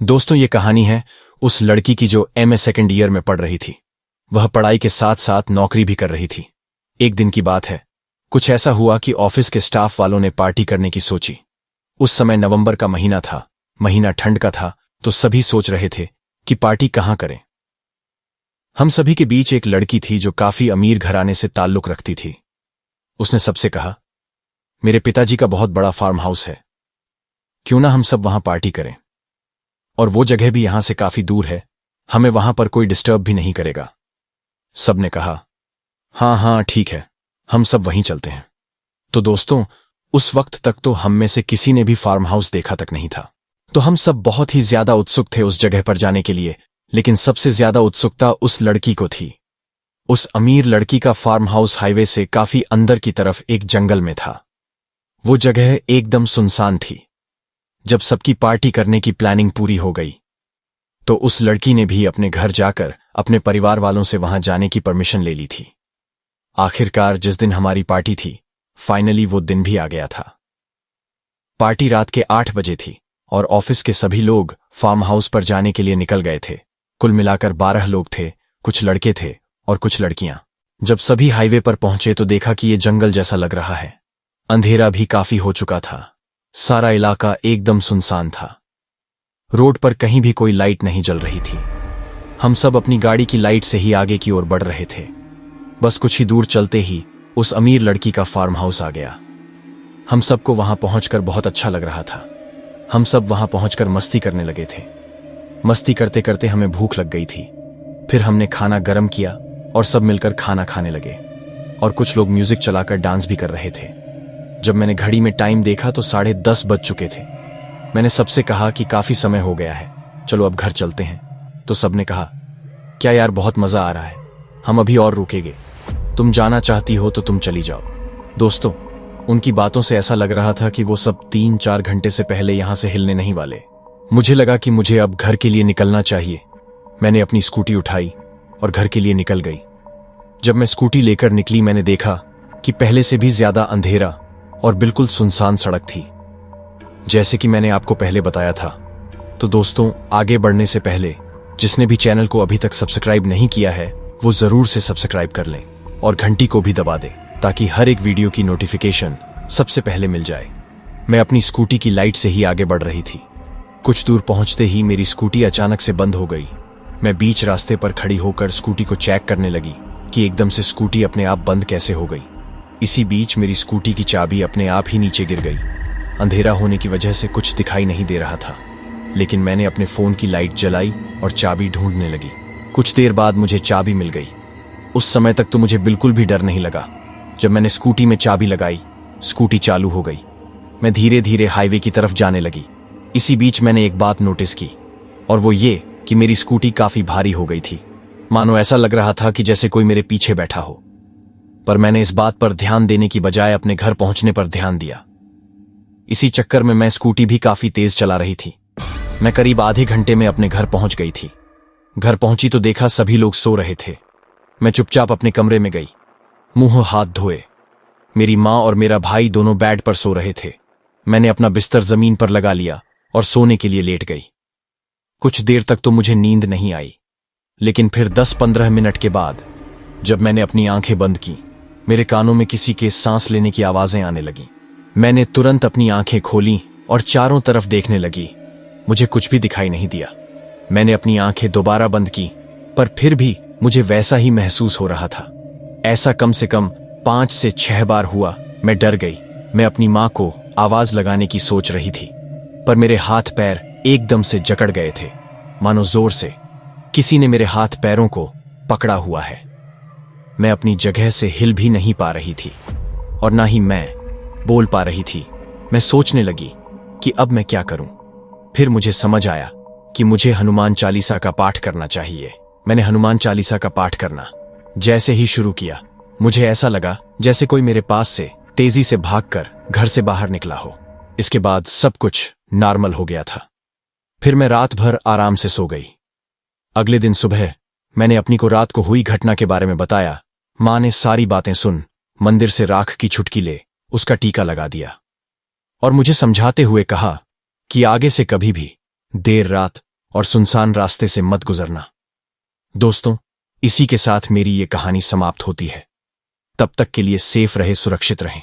दोस्तों, ये कहानी है उस लड़की की जो एमए सेकेंड ईयर में पढ़ रही थी। वह पढ़ाई के साथ साथ नौकरी भी कर रही थी। एक दिन की बात है, कुछ ऐसा हुआ कि ऑफिस के स्टाफ वालों ने पार्टी करने की सोची। उस समय नवंबर का महीना था, महीना ठंड का था, तो सभी सोच रहे थे कि पार्टी कहां करें। हम सभी के बीच एक लड़की थी जो काफी अमीर घराने से ताल्लुक रखती थी। उसने सबसे कहा, मेरे पिताजी का बहुत बड़ा फार्म हाउस है, क्यों ना हम सब वहां पार्टी करें, और वो जगह भी यहां से काफी दूर है, हमें वहां पर कोई डिस्टर्ब भी नहीं करेगा। सबने कहा, हाँ हाँ ठीक है, हम सब वहीं चलते हैं। तो दोस्तों, उस वक्त तक तो हम में से किसी ने भी फार्म हाउस देखा तक नहीं था, तो हम सब बहुत ही ज्यादा उत्सुक थे उस जगह पर जाने के लिए। लेकिन सबसे ज्यादा उत्सुकता उस लड़की को थी। उस अमीर लड़की का फार्म हाउस हाईवे से काफी अंदर की तरफ एक जंगल में था। वो जगह एकदम सुनसान थी। जब सबकी पार्टी करने की प्लानिंग पूरी हो गई, तो उस लड़की ने भी अपने घर जाकर अपने परिवार वालों से वहां जाने की परमिशन ले ली थी। आखिरकार जिस दिन हमारी पार्टी थी, फाइनली वो दिन भी आ गया था। पार्टी रात के 8 बजे थी और ऑफिस के सभी लोग फार्म हाउस पर जाने के लिए निकल गए थे। कुल मिलाकर 12 लोग थे, कुछ लड़के थे और कुछ लड़कियां। जब सभी हाईवे पर पहुंचे तो देखा कि ये जंगल जैसा लग रहा है। अंधेरा भी काफी हो चुका था। सारा इलाका एकदम सुनसान था। रोड पर कहीं भी कोई लाइट नहीं जल रही थी। हम सब अपनी गाड़ी की लाइट से ही आगे की ओर बढ़ रहे थे। बस कुछ ही दूर चलते ही उस अमीर लड़की का फार्म हाउस आ गया। हम सबको वहां पहुंचकर बहुत अच्छा लग रहा था। हम सब वहां पहुंचकर मस्ती करने लगे थे। मस्ती करते करते हमें भूख लग गई थी। फिर हमने खाना गरम किया और सब मिलकर खाना खाने लगे, और कुछ लोग म्यूजिक चलाकर डांस भी कर रहे थे। जब मैंने घड़ी में टाइम देखा तो 10:30 बज चुके थे। मैंने सबसे कहा कि काफी समय हो गया है, चलो अब घर चलते हैं। तो सबने कहा, क्या यार, बहुत मजा आ रहा है, हम अभी और रुकेंगे, तुम जाना चाहती हो तो तुम चली जाओ। दोस्तों, उनकी बातों से ऐसा लग रहा था कि वो सब 3-4 घंटे से पहले यहां से हिलने नहीं वाले। मुझे लगा कि मुझे अब घर के लिए निकलना चाहिए। मैंने अपनी स्कूटी उठाई और घर के लिए निकल गई। जब मैं स्कूटी लेकर निकली, मैंने देखा कि पहले से भी ज्यादा अंधेरा और बिल्कुल सुनसान सड़क थी, जैसे कि मैंने आपको पहले बताया था। तो दोस्तों, आगे बढ़ने से पहले जिसने भी चैनल को अभी तक सब्सक्राइब नहीं किया है, वो जरूर से सब्सक्राइब कर लें और घंटी को भी दबा दें, ताकि हर एक वीडियो की नोटिफिकेशन सबसे पहले मिल जाए। मैं अपनी स्कूटी की लाइट से ही आगे बढ़ रही थी। कुछ दूर पहुंचते ही मेरी स्कूटी अचानक से बंद हो गई। मैं बीच रास्ते पर खड़ी होकर स्कूटी को चेक करने लगी कि एकदम से स्कूटी अपने आप बंद कैसे हो गई। इसी बीच मेरी स्कूटी की चाबी अपने आप ही नीचे गिर गई। अंधेरा होने की वजह से कुछ दिखाई नहीं दे रहा था, लेकिन मैंने अपने फोन की लाइट जलाई और चाबी ढूंढने लगी। कुछ देर बाद मुझे चाबी मिल गई। उस समय तक तो मुझे बिल्कुल भी डर नहीं लगा। जब मैंने स्कूटी में चाबी लगाई, स्कूटी चालू हो गई। मैं धीरे धीरे हाईवे की तरफ जाने लगी। इसी बीच मैंने एक बात नोटिस की, और वो ये कि मेरी स्कूटी काफी भारी हो गई थी। मानो ऐसा लग रहा था कि जैसे कोई मेरे पीछे बैठा हो। पर मैंने इस बात पर ध्यान देने की बजाय अपने घर पहुंचने पर ध्यान दिया। इसी चक्कर में मैं स्कूटी भी काफी तेज चला रही थी। मैं करीब आधे घंटे में अपने घर पहुंच गई थी। घर पहुंची तो देखा सभी लोग सो रहे थे। मैं चुपचाप अपने कमरे में गई, मुंह हाथ धोए। मेरी माँ और मेरा भाई दोनों बेड पर सो रहे थे। मैंने अपना बिस्तर जमीन पर लगा लिया और सोने के लिए लेट गई। कुछ देर तक तो मुझे नींद नहीं आई, लेकिन फिर 10-15 मिनट के बाद जब मैंने अपनी आंखें बंद की, मेरे कानों में किसी के सांस लेने की आवाजें आने लगी। मैंने तुरंत अपनी आंखें खोली और चारों तरफ देखने लगी। मुझे कुछ भी दिखाई नहीं दिया। मैंने अपनी आंखें दोबारा बंद की, पर फिर भी मुझे वैसा ही महसूस हो रहा था। ऐसा कम से कम 5 से 6 बार हुआ। मैं डर गई। मैं अपनी माँ को आवाज लगाने की सोच रही थी, पर मेरे हाथ पैर एकदम से जकड़ गए थे, मानो जोर से किसी ने मेरे हाथ पैरों को पकड़ा हुआ है। मैं अपनी जगह से हिल भी नहीं पा रही थी और ना ही मैं बोल पा रही थी। मैं सोचने लगी कि अब मैं क्या करूं। फिर मुझे समझ आया कि मुझे हनुमान चालीसा का पाठ करना चाहिए। मैंने हनुमान चालीसा का पाठ करना जैसे ही शुरू किया, मुझे ऐसा लगा जैसे कोई मेरे पास से तेजी से भागकर घर से बाहर निकला हो। इसके बाद सब कुछ नॉर्मल हो गया था। फिर मैं रात भर आराम से सो गई। अगले दिन सुबह मैंने अपनी को रात को हुई घटना के बारे में बताया। माँ ने सारी बातें सुन मंदिर से राख की छुटकी ले उसका टीका लगा दिया और मुझे समझाते हुए कहा कि आगे से कभी भी देर रात और सुनसान रास्ते से मत गुजरना। दोस्तों, इसी के साथ मेरी ये कहानी समाप्त होती है। तब तक के लिए सेफ रहे, सुरक्षित रहें।